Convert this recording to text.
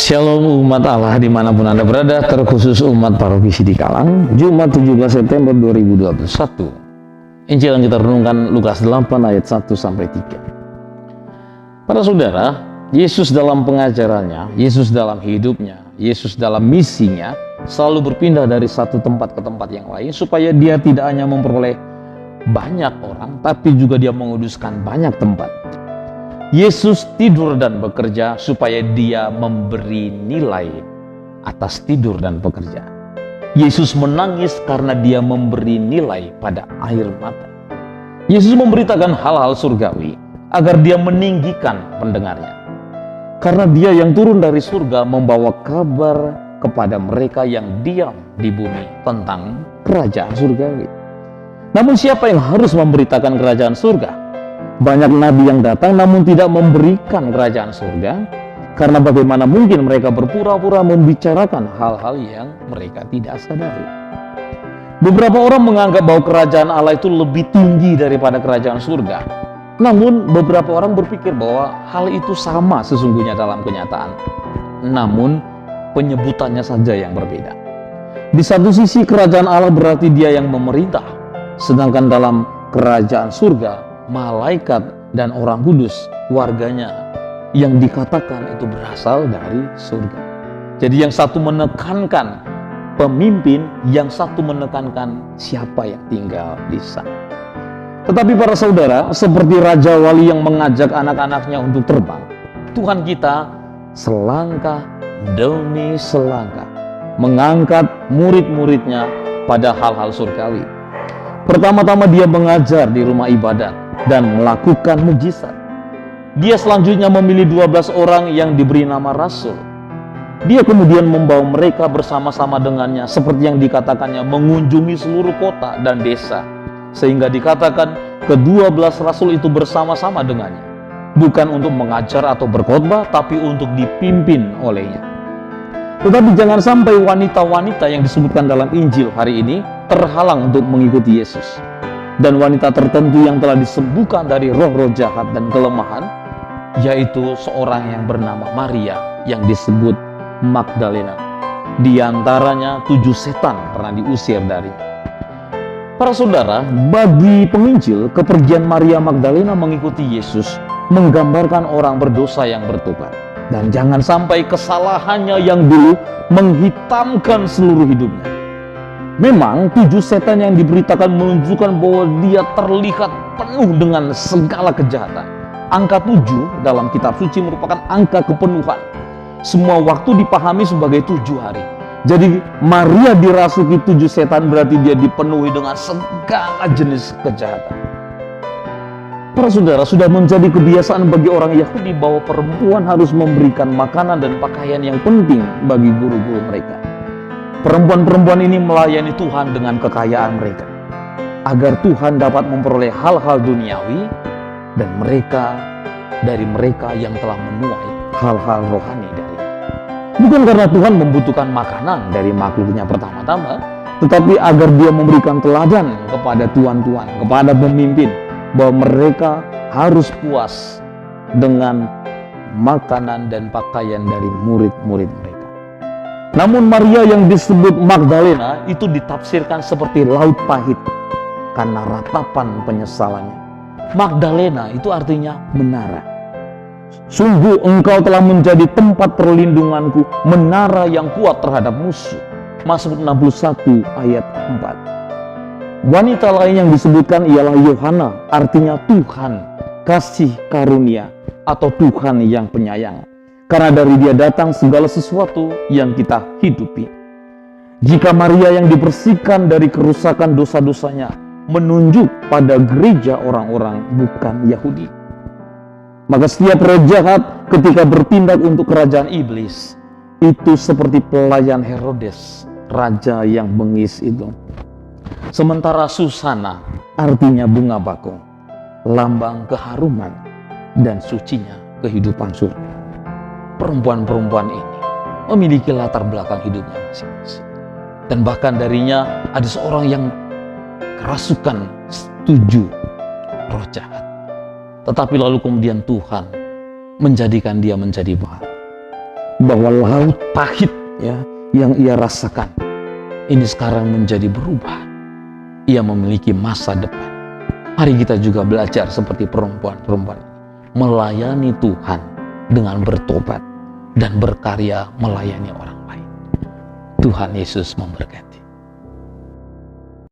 Shalom umat Allah dimanapun Anda berada, terkhusus umat paroki Sidikalang. Jumat 17 September 2021. Injil yang kita renungkan Lukas 8 ayat 1-3. Para saudara, Yesus dalam pengajarannya, Yesus dalam hidupnya, Yesus dalam misinya selalu berpindah dari satu tempat ke tempat yang lain supaya dia tidak hanya memperoleh banyak orang, tapi juga dia menguduskan banyak tempat. Yesus tidur dan bekerja supaya dia memberi nilai atas tidur dan bekerja. Yesus menangis karena dia memberi nilai pada air mata. Yesus memberitakan hal-hal surgawi agar dia meninggikan pendengarnya. Karena dia yang turun dari surga membawa kabar kepada mereka yang diam di bumi tentang kerajaan surgawi. Namun siapa yang harus memberitakan kerajaan surga? Banyak nabi yang datang namun tidak memberikan kerajaan surga, karena bagaimana mungkin mereka berpura-pura membicarakan hal-hal yang mereka tidak sadari. Beberapa orang menganggap bahwa kerajaan Allah itu lebih tinggi daripada kerajaan surga. Namun beberapa orang berpikir bahwa hal itu sama sesungguhnya dalam kenyataan. Namun penyebutannya saja yang berbeda. Di satu sisi kerajaan Allah berarti dia yang memerintah, sedangkan dalam kerajaan surga malaikat dan orang kudus, warganya yang dikatakan itu berasal dari surga. Jadi yang satu menekankan pemimpin, yang satu menekankan siapa yang tinggal di sana. Tetapi para saudara, seperti Raja Wali yang mengajak anak-anaknya untuk terbang, Tuhan kita selangkah demi selangkah mengangkat murid-muridnya pada hal-hal surgawi. Pertama-tama dia mengajar di rumah ibadat dan melakukan mujizat. Dia selanjutnya memilih 12 orang yang diberi nama rasul. Dia kemudian membawa mereka bersama-sama dengannya, seperti yang dikatakannya, mengunjungi seluruh kota dan desa, sehingga dikatakan ke-12 rasul itu bersama-sama dengannya, bukan untuk mengajar atau berkhotbah, tapi untuk dipimpin olehnya. Tetapi jangan sampai wanita-wanita yang disebutkan dalam Injil hari ini terhalang untuk mengikuti Yesus. Dan wanita tertentu yang telah disembuhkan dari roh-roh jahat dan kelemahan, yaitu seorang yang bernama Maria yang disebut Magdalena. Di antaranya 7 setan pernah diusir darinya. Para saudara, bagi penginjil, kepergian Maria Magdalena mengikuti Yesus menggambarkan orang berdosa yang bertobat. Dan jangan sampai kesalahannya yang dulu menghitamkan seluruh hidupnya. Memang 7 setan yang diberitakan menunjukkan bahwa dia terlihat penuh dengan segala kejahatan. Angka 7 dalam kitab suci merupakan angka kepenuhan. Semua waktu dipahami sebagai 7 hari. Jadi Maria dirasuki 7 setan berarti dia dipenuhi dengan segala jenis kejahatan. Para saudara, sudah menjadi kebiasaan bagi orang Yahudi bahwa perempuan harus memberikan makanan dan pakaian yang penting bagi guru-guru mereka. Perempuan-perempuan ini melayani Tuhan dengan kekayaan mereka, agar Tuhan dapat memperoleh hal-hal duniawi dan dari mereka yang telah menuai hal-hal rohani darinya. Bukan karena Tuhan membutuhkan makanan dari makhluknya pertama-tama, tetapi agar dia memberikan teladan kepada tuan-tuan, kepada pemimpin, bahwa mereka harus puas dengan makanan dan pakaian dari murid-murid mereka. Namun Maria yang disebut Magdalena itu ditafsirkan seperti laut pahit karena ratapan penyesalannya. Magdalena itu artinya menara. Sungguh engkau telah menjadi tempat perlindunganku, menara yang kuat terhadap musuh. Mazmur 61 ayat 4. Wanita lain yang disebutkan ialah Yohana, artinya Tuhan kasih karunia atau Tuhan yang penyayang. Karena dari dia datang segala sesuatu yang kita hidupi. Jika Maria yang dibersihkan dari kerusakan dosa-dosanya menunjuk pada gereja orang-orang bukan Yahudi, maka setiap roh jahat ketika bertindak untuk kerajaan iblis itu seperti pelayan Herodes, raja yang bengis itu. Sementara Susana artinya bunga bakung, lambang keharuman dan sucinya kehidupan surga. Perempuan-perempuan ini memiliki latar belakang hidupnya masing-masing. Dan bahkan darinya ada seorang yang kerasukan 7 roh jahat. Tetapi lalu kemudian Tuhan menjadikan dia menjadi bahagia. bahwa laut pahit ya yang ia rasakan ini sekarang menjadi berubah. Ia memiliki masa depan. Mari kita juga belajar seperti perempuan-perempuan ini, melayani Tuhan dengan bertobat dan berkarya melayani orang lain. Tuhan Yesus memberkati.